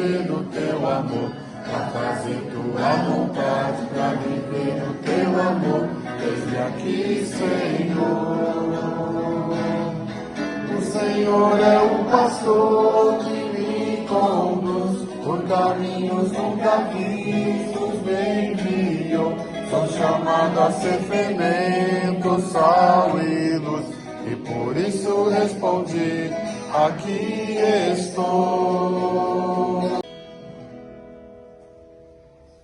viver no teu amor, para fazer tua vontade, para viver no teu amor, desde aqui, Senhor. O Senhor é o pastor que me conduz por caminhos nunca vistos, me enviou. Sou chamado a ser fermento, sal e luz, e por isso respondi, aqui estou.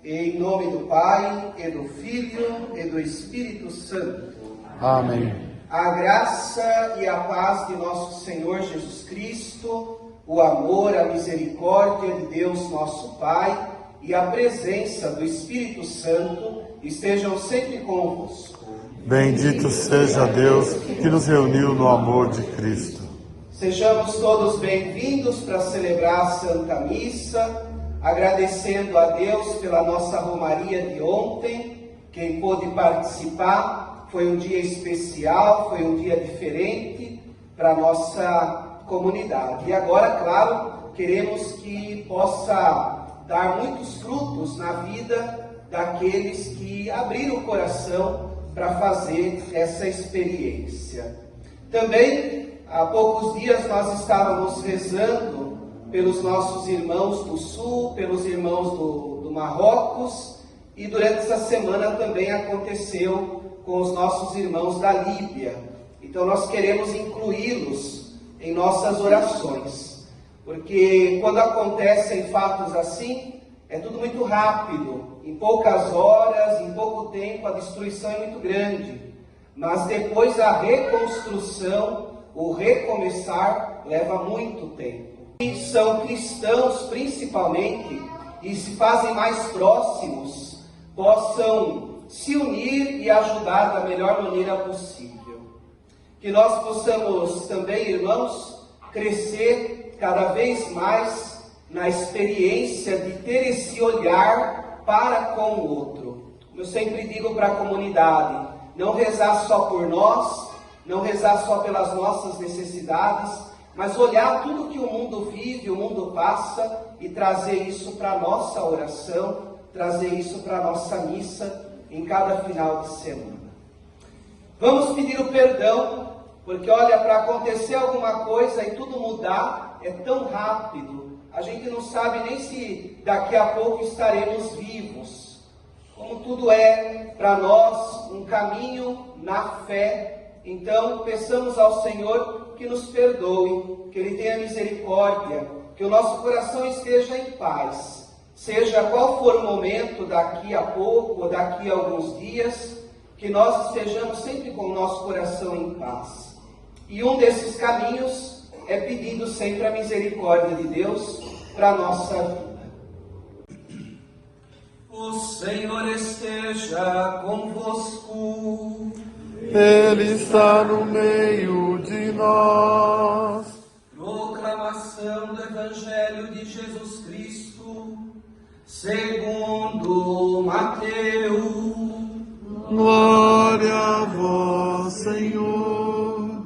Em nome do Pai, e do Filho, e do Espírito Santo. Amém. A graça e a paz de nosso Senhor Jesus Cristo, o amor, a misericórdia de Deus nosso Pai e a presença do Espírito Santo estejam sempre convosco. Bendito seja Deus que nos reuniu no amor de Cristo. Sejamos todos bem-vindos para celebrar a Santa Missa, agradecendo a Deus pela nossa romaria de ontem. Quem pôde participar, foi um dia especial, foi um dia diferente para a nossa comunidade. E agora, claro, queremos que possa dar muitos frutos na vida daqueles que abriram o coração para fazer essa experiência. Também, há poucos dias, nós estávamos rezando pelos nossos irmãos do Sul, pelos irmãos do Marrocos, e durante essa semana também aconteceu com os nossos irmãos da Líbia. Então nós queremos incluí-los em nossas orações, porque quando acontecem fatos assim, é tudo muito rápido, em poucas horas, em pouco tempo, a destruição é muito grande, mas depois a reconstrução, o recomeçar, leva muito tempo. E são cristãos, principalmente, e se fazem mais próximos, possam se unir e ajudar da melhor maneira possível. Que nós possamos também, irmãos, crescer cada vez mais na experiência de ter esse olhar para com o outro. Como eu sempre digo para a comunidade, não rezar só por nós, não rezar só pelas nossas necessidades, mas olhar tudo que o mundo vive, o mundo passa, e trazer isso para a nossa oração, trazer isso para a nossa missa em cada final de semana. Vamos pedir o perdão, porque olha, para acontecer alguma coisa e tudo mudar, é tão rápido, a gente não sabe nem se daqui a pouco estaremos vivos. Como tudo é para nós um caminho na fé, então peçamos ao Senhor que nos perdoe, que Ele tenha misericórdia, que o nosso coração esteja em paz. Seja qual for o momento, daqui a pouco ou daqui a alguns dias, que nós estejamos sempre com o nosso coração em paz. E um desses caminhos é pedindo sempre a misericórdia de Deus para a nossa vida. O Senhor esteja convosco. Ele está no meio de nós. Proclamação do Evangelho de Jesus Cristo, segundo Mateus. Glória a vós, Senhor.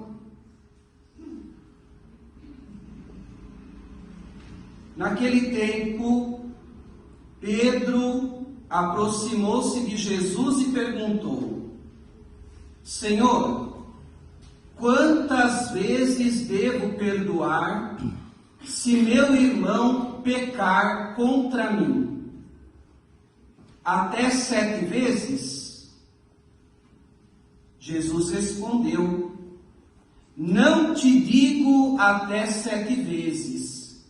Naquele tempo, Pedro aproximou-se de Jesus e perguntou: Senhor, quantas vezes devo perdoar se meu irmão pecar contra mim? Até 7 vezes? Jesus respondeu: Não te digo até 7 vezes,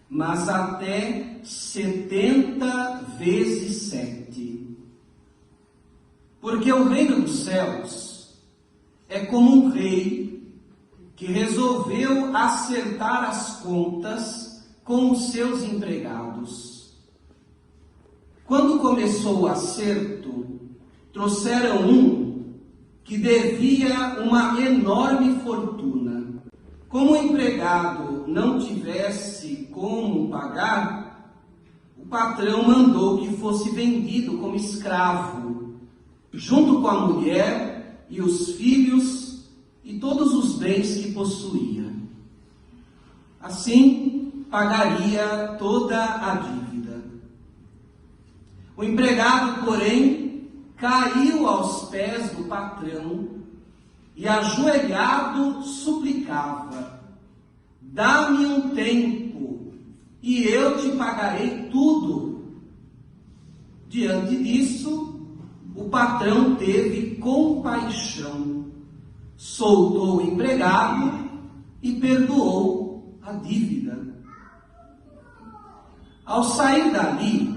mas até 70 vezes 7. Porque o reino dos céus é como um rei que resolveu acertar as contas com os seus empregados. Quando começou o acerto, trouxeram um que devia uma enorme fortuna. Como o empregado não tivesse como pagar, o patrão mandou que fosse vendido como escravo, junto com a mulher e os filhos e todos os bens que possuía. Assim, pagaria toda a dívida. O empregado, porém, caiu aos pés do patrão e, ajoelhado, suplicava: dá-me um tempo e eu te pagarei tudo. Diante disso, o patrão teve compaixão, soltou o empregado e perdoou a dívida. Ao sair dali,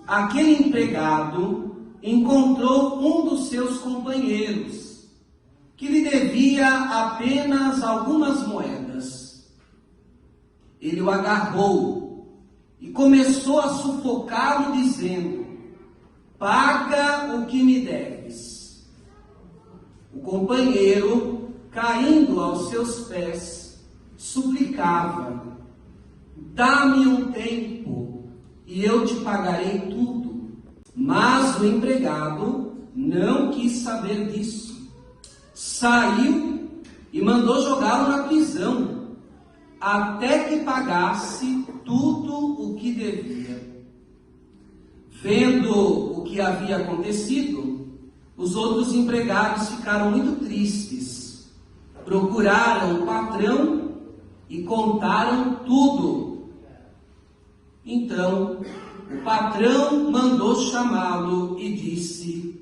aquele empregado encontrou um dos seus companheiros, que lhe devia apenas algumas moedas. Ele o agarrou e começou a sufocá-lo, dizendo: paga o que me deves. O companheiro, caindo aos seus pés, suplicava: dá-me um tempo e eu te pagarei tudo. Mas o empregado não quis saber disso. Saiu e mandou jogá-lo na prisão, até que pagasse tudo o que devia. Vendo o que havia acontecido, os outros empregados ficaram muito tristes. Procuraram o patrão e contaram tudo. Então, o patrão mandou chamá-lo e disse: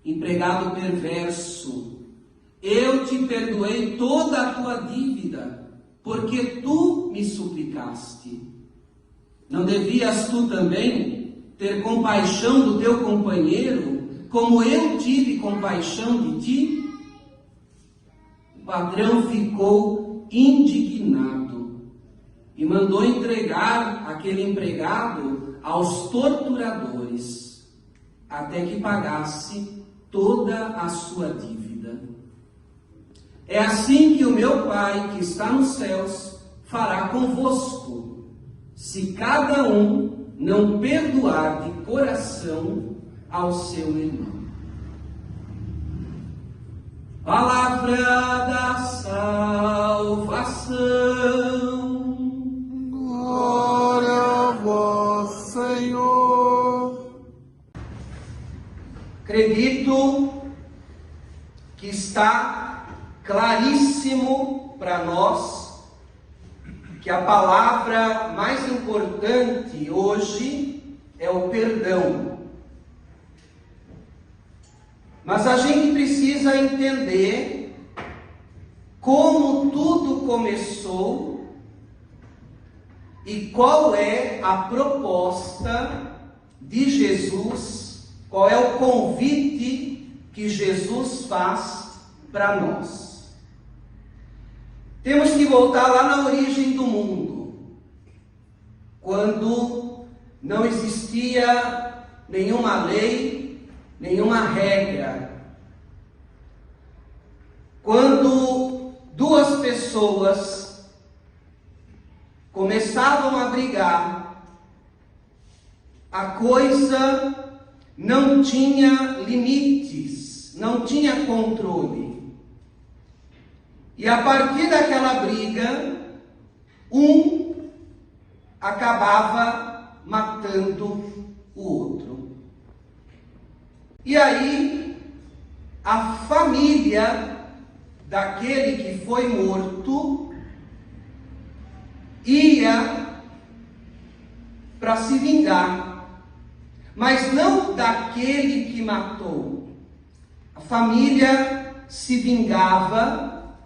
empregado perverso, eu te perdoei toda a tua dívida, porque tu me suplicaste. Não devias tu também ter compaixão do teu companheiro, como eu tive compaixão de ti? O patrão ficou indignado e mandou entregar aquele empregado aos torturadores, até que pagasse toda a sua dívida. É assim que o meu Pai, que está nos céus, fará convosco, se cada um não perdoar de coração ao seu irmão. Palavra da salvação. Glória a vós, Senhor. Acredito que está claríssimo para nós que a palavra mais importante hoje é o perdão. Mas a gente precisa entender como tudo começou e qual é a proposta de Jesus, qual é o convite que Jesus faz para nós. Temos que voltar lá na origem do mundo, quando não existia nenhuma lei, nenhuma regra. Quando duas pessoas começavam a brigar, a coisa não tinha limites, não tinha controle. E a partir daquela briga, um acabava matando o outro. E aí, a família daquele que foi morto ia para se vingar, mas não daquele que matou. A família se vingava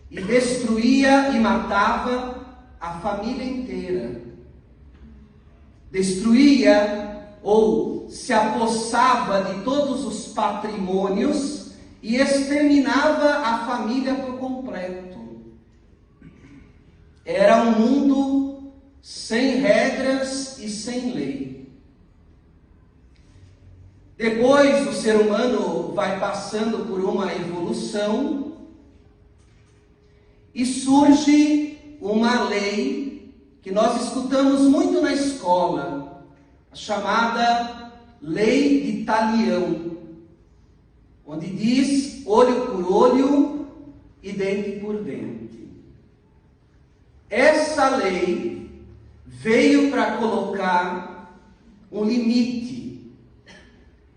e destruía e matava a família inteira. Destruía ou se apossava de todos os patrimônios e exterminava a família por completo. Era um mundo sem regras e sem lei. Depois o ser humano vai passando por uma evolução e surge uma lei que nós escutamos muito na escola, a chamada Lei de Talião, onde diz olho por olho e dente por dente. essa lei veio para colocar um limite.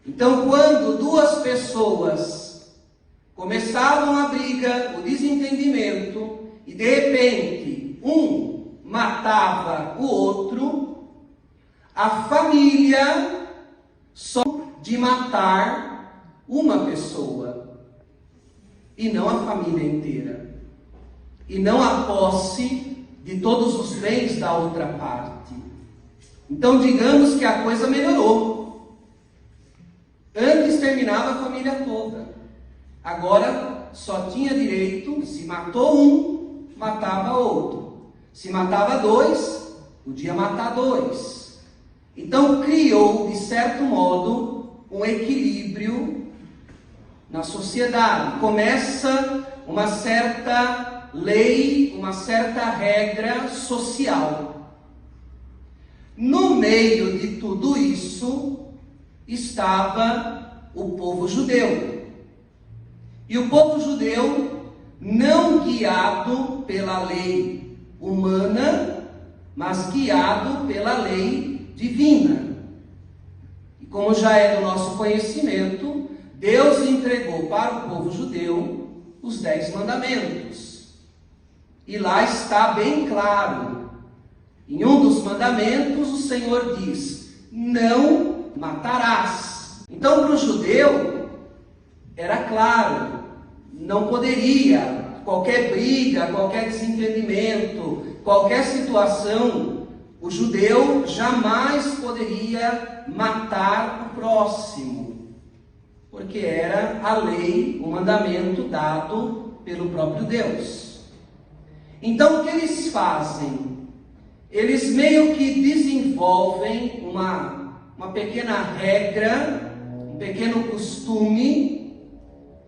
Então, quando duas pessoas começavam a briga, o desentendimento, e de repente um matava o outro, a família só de matar uma pessoa, e não a família inteira, e não a posse de todos os bens da outra parte. Então, digamos que a coisa melhorou. Antes terminava a família toda. Agora só tinha direito, se matou um, matava outro. Se matava dois, podia matar dois. Então criou, de certo modo, um equilíbrio na sociedade. Começa uma certa lei, uma certa regra social. No meio de tudo isso estava o povo judeu. E o povo judeu, não guiado pela lei humana, mas guiado pela lei divina. E como já é do nosso conhecimento, Deus entregou para o povo judeu os 10 mandamentos. E lá está bem claro. Em um dos mandamentos, o Senhor diz: não matarás. Então, para o judeu, era claro, não poderia, qualquer briga, qualquer desentendimento, qualquer situação, o judeu jamais poderia matar o próximo, porque era a lei, o mandamento dado pelo próprio Deus. Então, o que eles fazem? Eles meio que desenvolvem uma pequena regra, um pequeno costume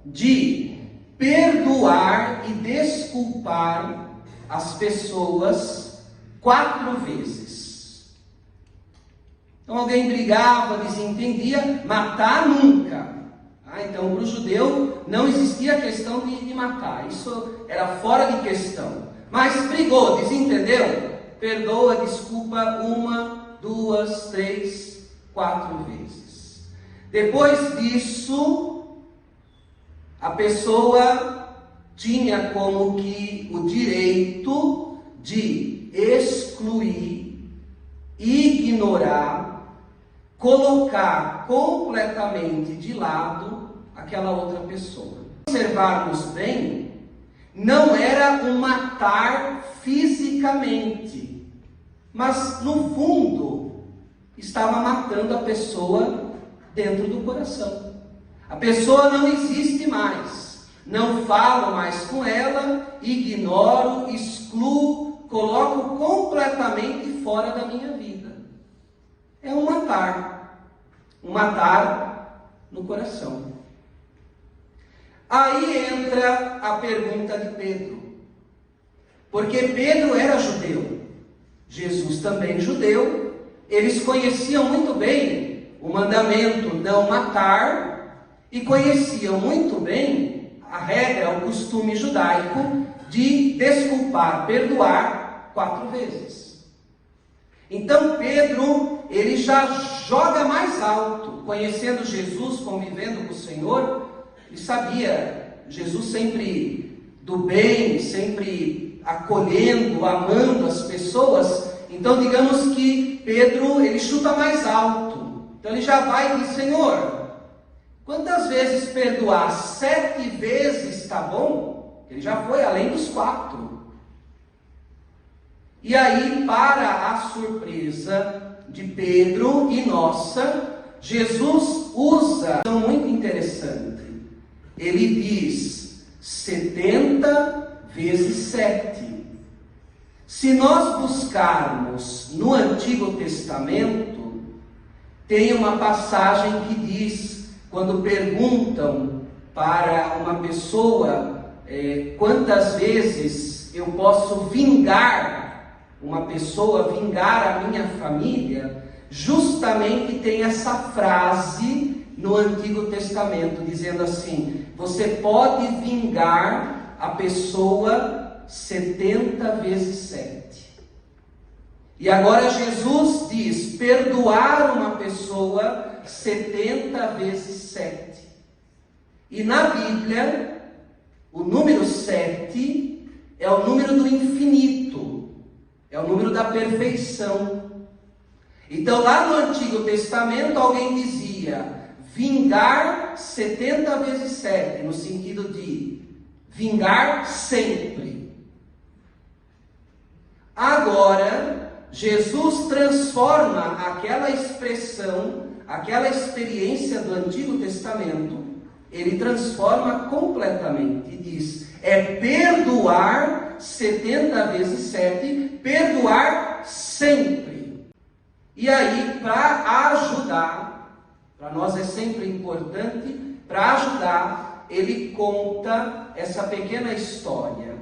de perdoar e desculpar as pessoas 4 vezes. Então alguém brigava, desentendia, matar nunca. Então para o judeu não existia a questão de matar, isso era fora de questão. Mas brigou, desentendeu? Perdoa, desculpa 1, 2, 3, 4 vezes. Depois disso, a pessoa tinha como que o direito de excluir, ignorar, colocar completamente de lado aquela outra pessoa. Se observarmos bem, não era um matar fisicamente, mas no fundo estava matando a pessoa dentro do coração. A pessoa não existe mais, não falo mais com ela, ignoro, excluo, coloco completamente fora da minha vida. É um matar no coração. Aí entra a pergunta de Pedro, porque Pedro era judeu, Jesus também judeu, eles conheciam muito bem o mandamento não matar e conheciam muito bem a regra, o costume judaico de desculpar, perdoar 4 vezes. Então Pedro, ele já joga mais alto, conhecendo Jesus, convivendo com o Senhor. Ele sabia, Jesus sempre do bem, sempre acolhendo, amando as pessoas. Então digamos que Pedro, ele chuta mais alto. Então ele já vai e diz: Senhor, quantas vezes perdoar? 7 vezes está bom? Ele já foi além dos 4. E aí, para a surpresa de Pedro e nossa, Jesus usa uma muito interessante. Ele diz 70 vezes 7. Se nós buscarmos no Antigo Testamento, tem uma passagem que diz, quando perguntam para uma pessoa quantas vezes eu posso vingar uma pessoa, vingar a minha família, justamente tem essa frase no Antigo Testamento, dizendo assim: você pode vingar a pessoa 70 vezes 7. E agora Jesus diz: perdoar uma pessoa 70 vezes 7. E na Bíblia, o número 7 é o número do infinito, é o número da perfeição. Então, lá no Antigo Testamento, alguém dizia vingar 70 vezes 7, no sentido de vingar sempre. Agora, Jesus transforma aquela expressão, aquela experiência do Antigo Testamento, ele transforma completamente e diz: é perdoar 70 vezes 7, perdoar sempre. E aí, para ajudar, para nós é sempre importante, para ajudar, ele conta essa pequena história.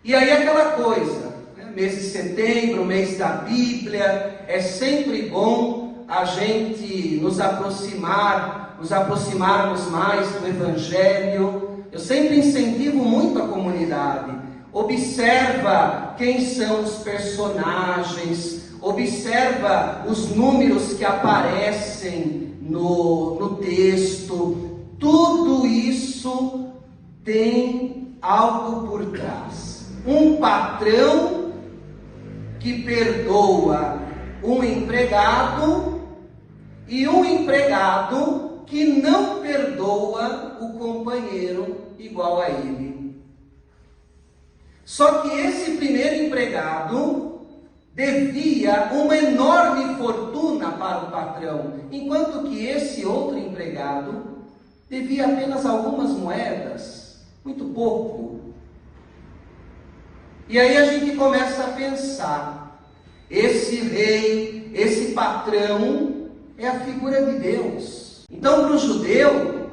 E aí aquela coisa, mês de setembro, mês da Bíblia, é sempre bom a gente nos aproximarmos mais do Evangelho. Eu sempre incentivo muito a comunidade. Observa quem são os personagens, observa os números que aparecem no texto. Tudo isso tem algo por trás. Um patrão que perdoa um empregado e um empregado que não perdoa o companheiro igual a ele. Só que esse primeiro empregado devia uma enorme fortuna para o patrão, enquanto que esse outro empregado devia apenas algumas moedas, muito pouco. E aí a gente começa a pensar, esse rei, esse patrão é a figura de Deus. Então, para o judeu,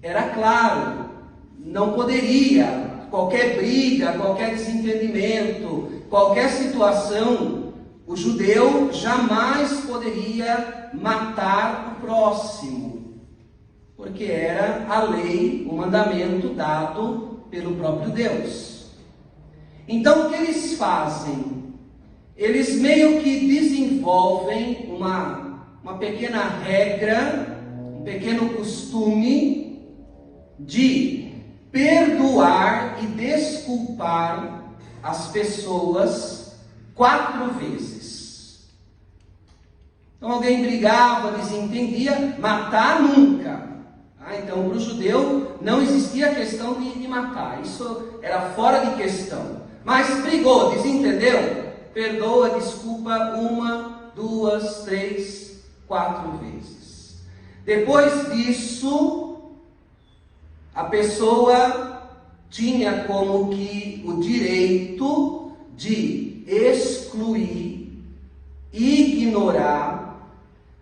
era claro, não poderia, qualquer briga, qualquer desentendimento, qualquer situação, o judeu jamais poderia matar o próximo, porque era a lei, o mandamento dado pelo próprio Deus. Então, o que eles fazem? Eles meio que desenvolvem uma pequena regra, um pequeno costume de perdoar e desculpar as pessoas 4 vezes. Então alguém brigava, desentendia, matar nunca. Então para o judeu não existia a questão de matar, isso era fora de questão. Mas brigou, desentendeu? Perdoa, desculpa 1, 2, 3, 4 vezes. Depois disso, a pessoa tinha como que o direito de excluir, ignorar,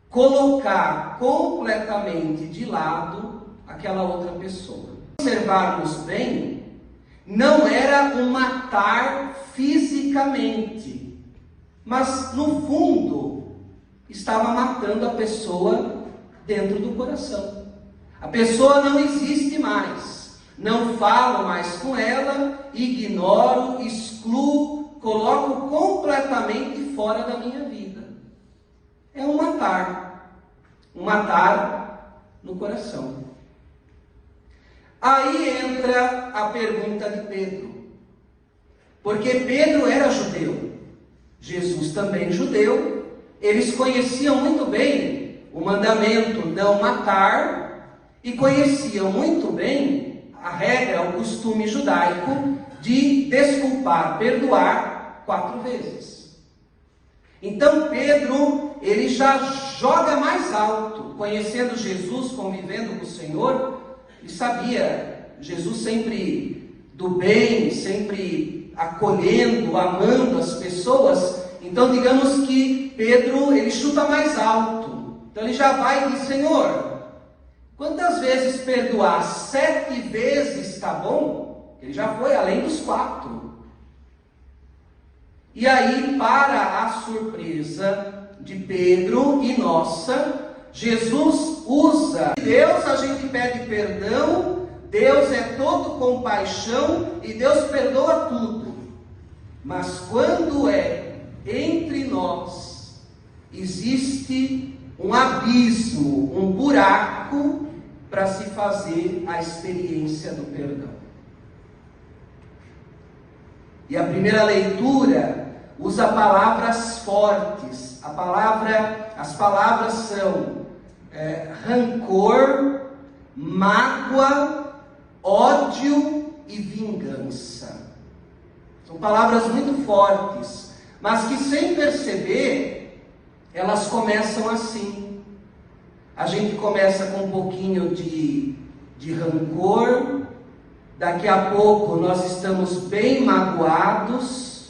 colocar completamente de lado aquela outra pessoa. Se observarmos bem, não era um matar fisicamente, mas no fundo estava matando a pessoa dentro do coração. A pessoa não existe mais, não falo mais com ela, ignoro, excluo, coloco completamente fora da minha vida. É um matar no coração. Aí entra a pergunta de Pedro, porque Pedro era judeu, Jesus também judeu, eles conheciam muito bem o mandamento não matar e conheciam muito bem a regra, o costume judaico de desculpar, perdoar 4 vezes. Então Pedro, ele já joga mais alto, conhecendo Jesus, convivendo com o Senhor, e sabia, Jesus sempre do bem, sempre acolhendo, amando as pessoas. Então digamos que Pedro, ele chuta mais alto. Então ele já vai e diz: Senhor, quantas vezes perdoar? 7 vezes está bom? Ele já foi além dos 4. E aí, para a surpresa de Pedro e nossa, Jesus usa. Deus, a gente pede perdão, Deus é todo compaixão e Deus perdoa tudo. Mas quando é entre nós, existe um abismo, um buraco para se fazer a experiência do perdão. E a primeira leitura usa palavras fortes. As palavras são rancor, mágoa, ódio e vingança. São palavras muito fortes, mas que sem perceber, elas começam assim. A gente começa com um pouquinho de rancor, daqui a pouco nós estamos bem magoados,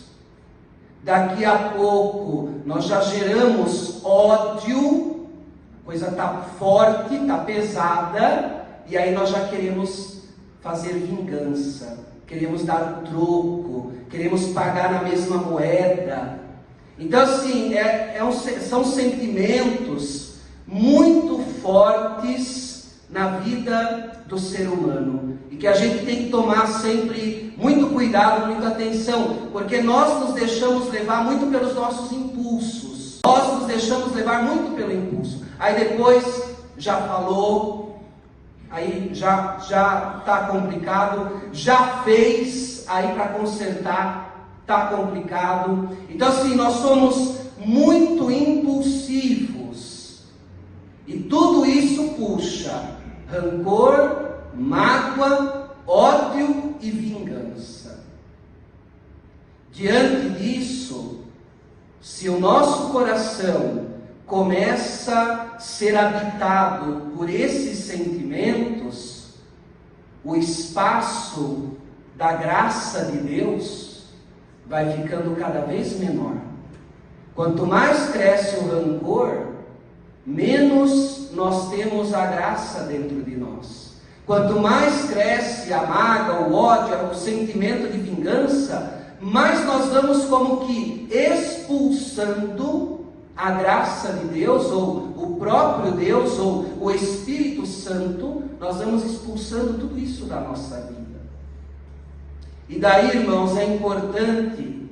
daqui a pouco nós já geramos ódio, a coisa está forte, está pesada, e aí nós já queremos fazer vingança, queremos dar o troco, queremos pagar na mesma moeda. Então assim, são sentimentos muito fortes na vida do ser humano, e que a gente tem que tomar sempre muito cuidado, muita atenção, porque nós nos deixamos levar muito pelos nossos impulsos, nós nos deixamos levar muito pelo impulso, aí depois já falou, aí já está complicado, já fez, aí para consertar está complicado. Então assim, nós somos muito impulsivos, e tudo isso puxa rancor, mágoa, ódio e vingança. Diante disso, se o nosso coração começa a ser habitado por esses sentimentos, o espaço da graça de Deus vai ficando cada vez menor. Quanto mais cresce o rancor, menos nós temos a graça dentro de nós. Quanto mais cresce a mágoa, o ódio, o sentimento de vingança, mais nós vamos como que expulsando a graça de Deus, ou o próprio Deus, ou o Espírito Santo, nós vamos expulsando tudo isso da nossa vida. E daí, irmãos, é importante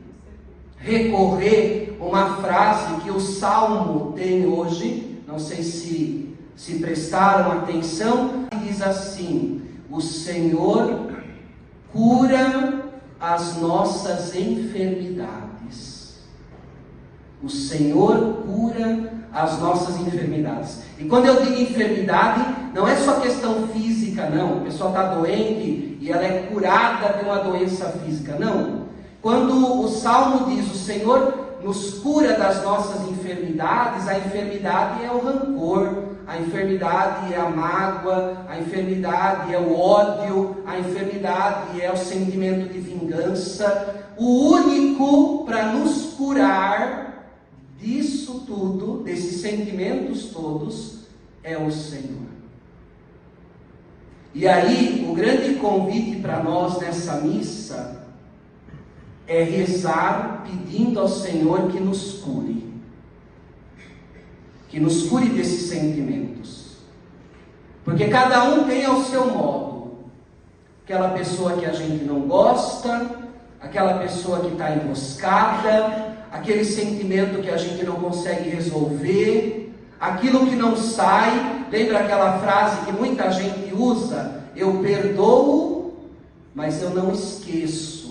recorrer a uma frase que o Salmo tem hoje, não sei se prestaram atenção, diz assim: o Senhor cura as nossas enfermidades. O Senhor cura as nossas enfermidades. E quando eu digo enfermidade, não é só questão física, não. A pessoa está doente e ela é curada de uma doença física, não. Quando o Salmo diz, o Senhor nos cura das nossas enfermidades, a enfermidade é o rancor, a enfermidade é a mágoa, a enfermidade é o ódio, a enfermidade é o sentimento de vingança. O único para nos curar disso tudo, desses sentimentos todos, é o Senhor. E aí, o grande convite para nós nessa missa é rezar pedindo ao Senhor que nos cure. Que nos cure desses sentimentos. Porque cada um tem ao seu modo. Aquela pessoa que a gente não gosta, aquela pessoa que está emboscada, aquele sentimento que a gente não consegue resolver, aquilo que não sai. Lembra aquela frase que muita gente usa? Eu perdoo, mas eu não esqueço.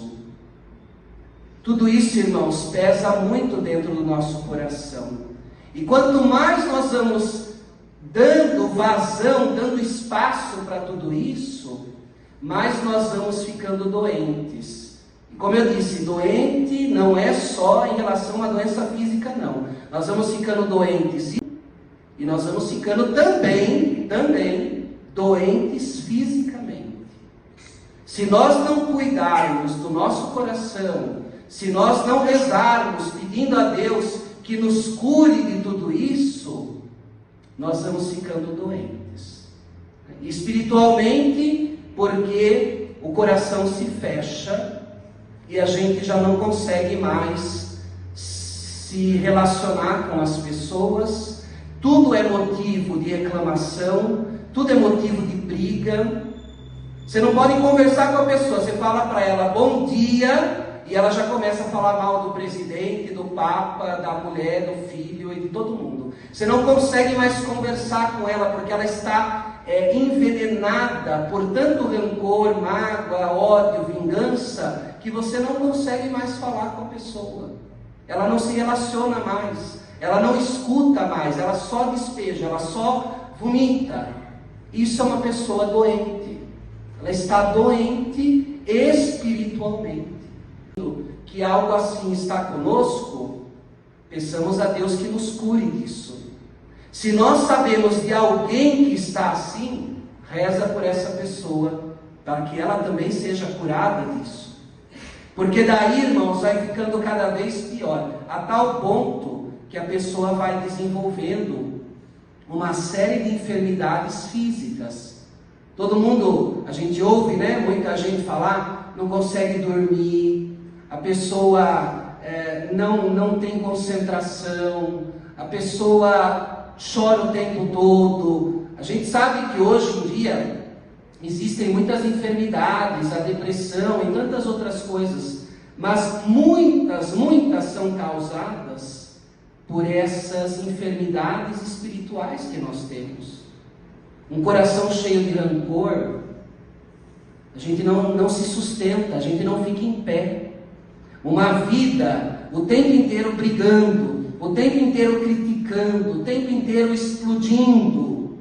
Tudo isso, irmãos, pesa muito dentro do nosso coração. E quanto mais nós vamos dando vazão, dando espaço para tudo isso, mais nós vamos ficando doentes. E como eu disse, doente não é só em relação à doença física, não. Nós vamos ficando doentes e nós vamos ficando também doentes fisicamente. Se nós não cuidarmos do nosso coração, se nós não rezarmos pedindo a Deus que nos cure de tudo isso, nós vamos ficando doentes. Espiritualmente, porque o coração se fecha e a gente já não consegue mais se relacionar com as pessoas. Tudo é motivo de reclamação, tudo é motivo de briga. Você não pode conversar com a pessoa, você fala para ela bom dia, e ela já começa a falar mal do presidente, do papa, da mulher, do filho e de todo mundo. Você não consegue mais conversar com ela, porque ela está envenenada por tanto rancor, mágoa, ódio, vingança, que você não consegue mais falar com a pessoa. Ela não se relaciona mais, ela não escuta mais, ela só despeja, ela só vomita. Isso é uma pessoa doente. Ela está doente espiritualmente. Que algo assim está conosco, peçamos a Deus que nos cure disso. Se nós sabemos de alguém que está assim, reza por essa pessoa, para que ela também seja curada disso. Porque daí, irmãos, vai ficando cada vez pior, a tal ponto que a pessoa vai desenvolvendo uma série de enfermidades físicas. Todo mundo, a gente ouve, né, muita gente falar, não consegue dormir, a pessoa não tem concentração, a pessoa chora o tempo todo. A gente sabe que hoje em dia existem muitas enfermidades, a depressão e tantas outras coisas, mas muitas são causadas por essas enfermidades espirituais que nós temos. Um coração cheio de rancor, a gente não se sustenta, a gente não fica em pé. Uma vida o tempo inteiro brigando, o tempo inteiro criticando, o tempo inteiro explodindo.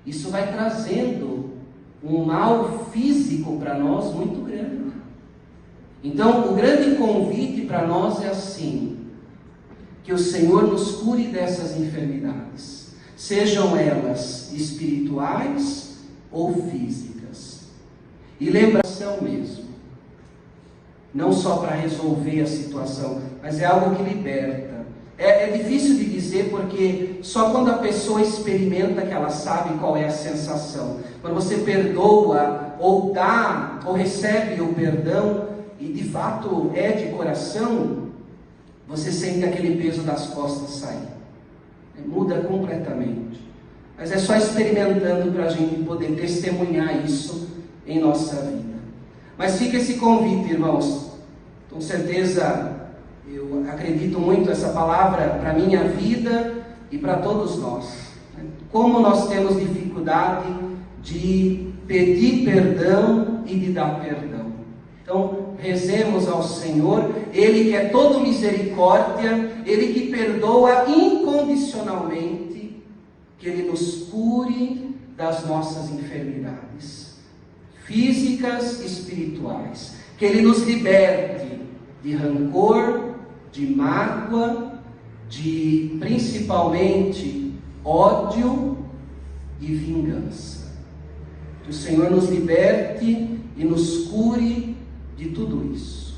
Isso vai trazendo um mal físico para nós muito grande. Então, o grande convite para nós é assim: que o Senhor nos cure dessas enfermidades, sejam elas espirituais ou físicas. E lembra-se mesmo, não só para resolver a situação, mas é algo que liberta. É difícil de dizer, porque só quando a pessoa experimenta que ela sabe qual é a sensação. Quando você perdoa, ou dá, ou recebe o perdão, e de fato é de coração, você sente aquele peso das costas sair. Muda completamente. Mas é só experimentando para a gente poder testemunhar isso em nossa vida. Mas fica esse convite, irmãos. Com certeza, eu acredito muito essa palavra para a minha vida e para todos nós. Como nós temos dificuldade de pedir perdão e de dar perdão. Então, rezemos ao Senhor, Ele que é todo misericórdia, Ele que perdoa incondicionalmente, que Ele nos cure das nossas enfermidades físicas e espirituais, que Ele nos liberte de rancor, de mágoa, de principalmente ódio e vingança. Que o Senhor nos liberte e nos cure de tudo isso.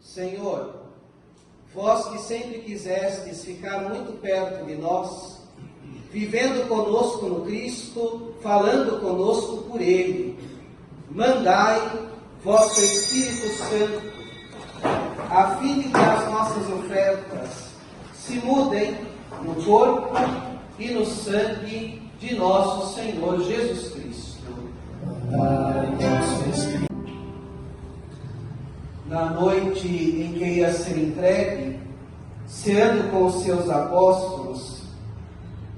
Senhor, vós que sempre quisestes ficar muito perto de nós, vivendo conosco no Cristo, falando conosco por Ele, mandai vosso Espírito Santo, a fim de que as nossas ofertas se mudem no corpo e no sangue de nosso Senhor Jesus Cristo. Na noite em que ia ser entregue, ceando com os seus apóstolos,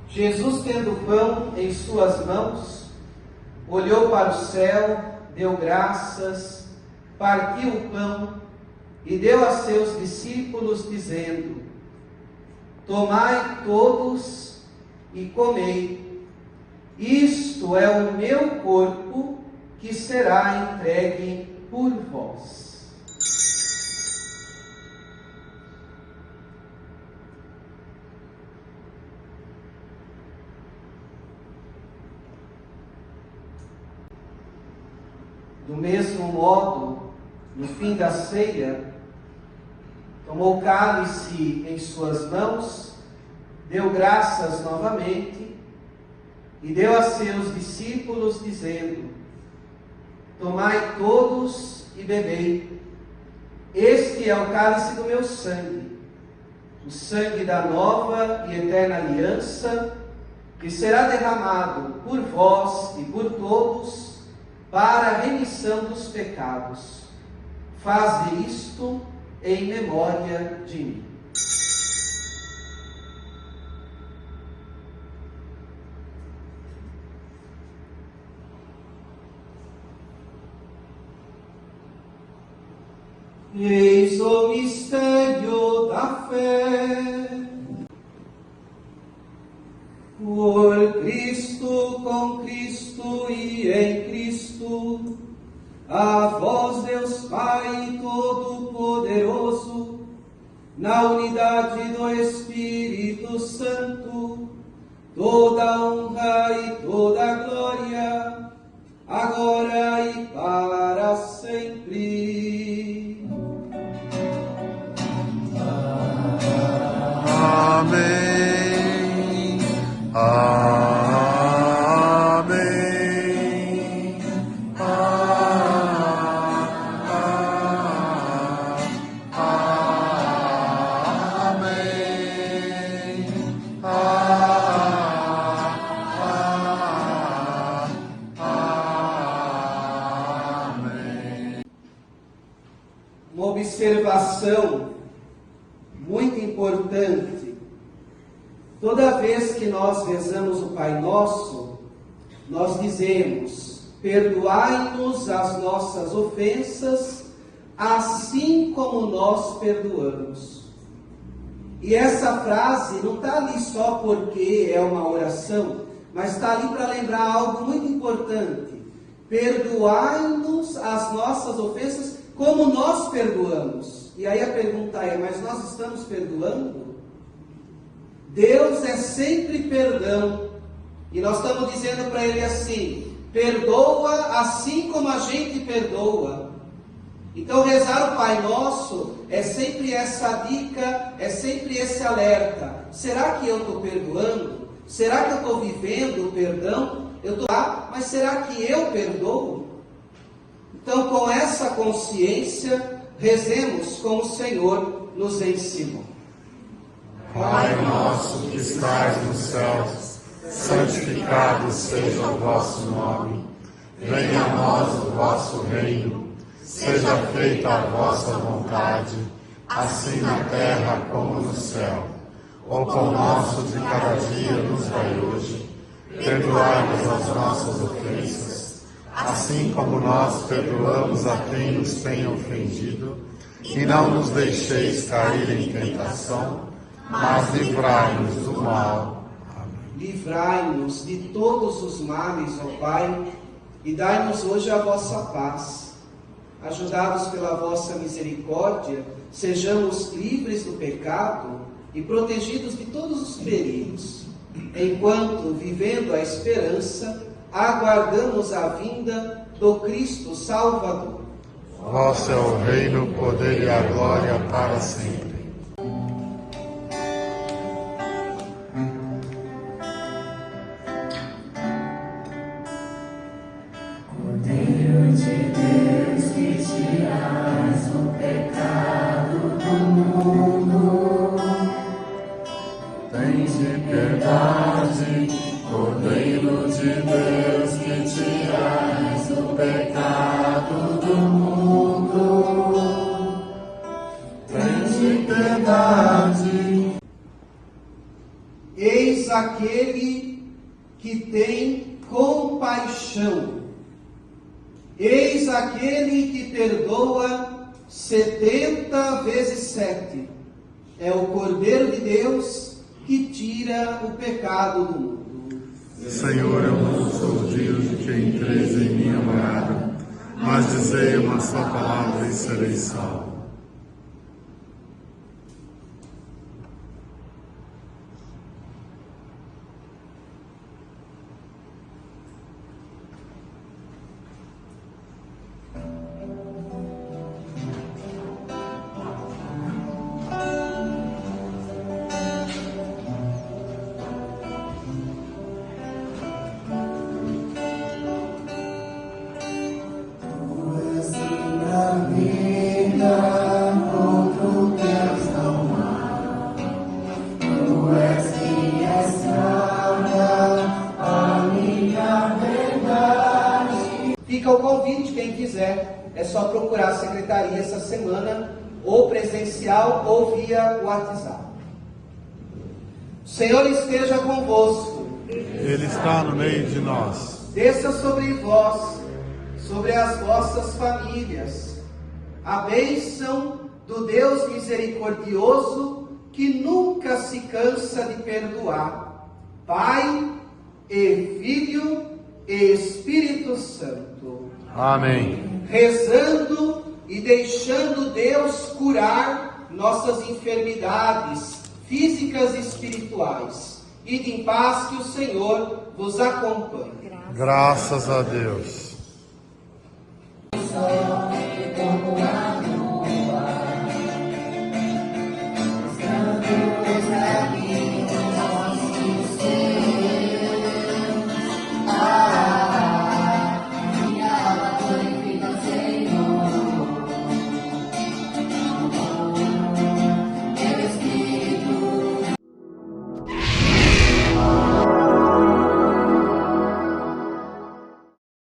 Jesus, tendo o pão em suas mãos, olhou para o céu, deu graças, partiu o pão e deu a seus discípulos, dizendo: tomai todos e comei, isto é o meu corpo que será entregue por vós. Do mesmo modo, no fim da ceia, tomou o cálice em suas mãos, deu graças novamente e deu a seus discípulos, dizendo: tomai todos e bebei, Este é o cálice do meu sangue, o sangue da nova e eterna aliança, que será derramado por vós e por todos para a remissão dos pecados. Faze isto em memória de mim. Eis o mistério da fé. Por Cristo, com Cristo e em Cristo, a vós, Deus Pai Todo-Poderoso, na unidade do Espírito Santo, toda honra e toda glória, agora e para sempre. Amém. Amém. Uma observação muito importante. Toda vez que nós rezamos o Pai Nosso, nós dizemos: perdoai-nos as nossas ofensas, assim como nós perdoamos. E essa frase não está ali só porque é uma oração, mas está ali para lembrar algo muito importante. Perdoai-nos as nossas ofensas, como nós perdoamos. E aí a pergunta é: mas nós estamos perdoando? Deus é sempre perdão. E nós estamos dizendo para Ele assim: perdoa assim como a gente perdoa. Então rezar o Pai Nosso é sempre essa dica, é sempre esse alerta. Será que eu estou perdoando? Será que eu estou vivendo o perdão? Eu estou lá, mas será que eu perdoo? Então, com essa consciência, rezemos como o Senhor nos ensinou. Pai nosso que estais nos céus, santificado seja o vosso nome. Venha a nós o vosso reino. Seja feita a vossa vontade, assim na terra como no céu. O pão nosso de cada dia nos dai hoje. Perdoai-nos as nossas ofensas, assim como nós perdoamos a quem nos tem ofendido. E não nos deixeis cair em tentação, mas livrai-nos do mal. Amém. Livrai-nos de todos os males, ó Pai, e dai-nos hoje a vossa paz. Ajudados pela vossa misericórdia, sejamos livres do pecado e protegidos de todos os perigos, enquanto, vivendo a esperança, aguardamos a vinda do Cristo Salvador. Vosso é o reino, o poder e a glória para sempre. Cordeiro de Deus, que tirais o pecado do mundo, Tende piedade, Cordeiro de Deus, que tirais o pecado do mundo. Tende piedade. Eis aquele que tem compaixão. Eis aquele que perdoa 70 vezes 7. É o Cordeiro de Deus que tira o pecado do mundo. Senhor, eu não sou digno de que entreis em minha morada, mas dizei uma só palavra e serei salvo. vida convite, quem quiser, é só procurar a secretaria essa semana, ou presencial ou via WhatsApp. O Senhor esteja convosco. Ele está no meio de nós. Desça sobre vós, sobre as vossas famílias, a bênção do Deus misericordioso, que nunca se cansa de perdoar. Pai e Filho e Espírito Santo. Amém. Rezando e deixando Deus curar nossas enfermidades físicas e espirituais. Ide em paz, que o Senhor vos acompanhe. Graças a Deus.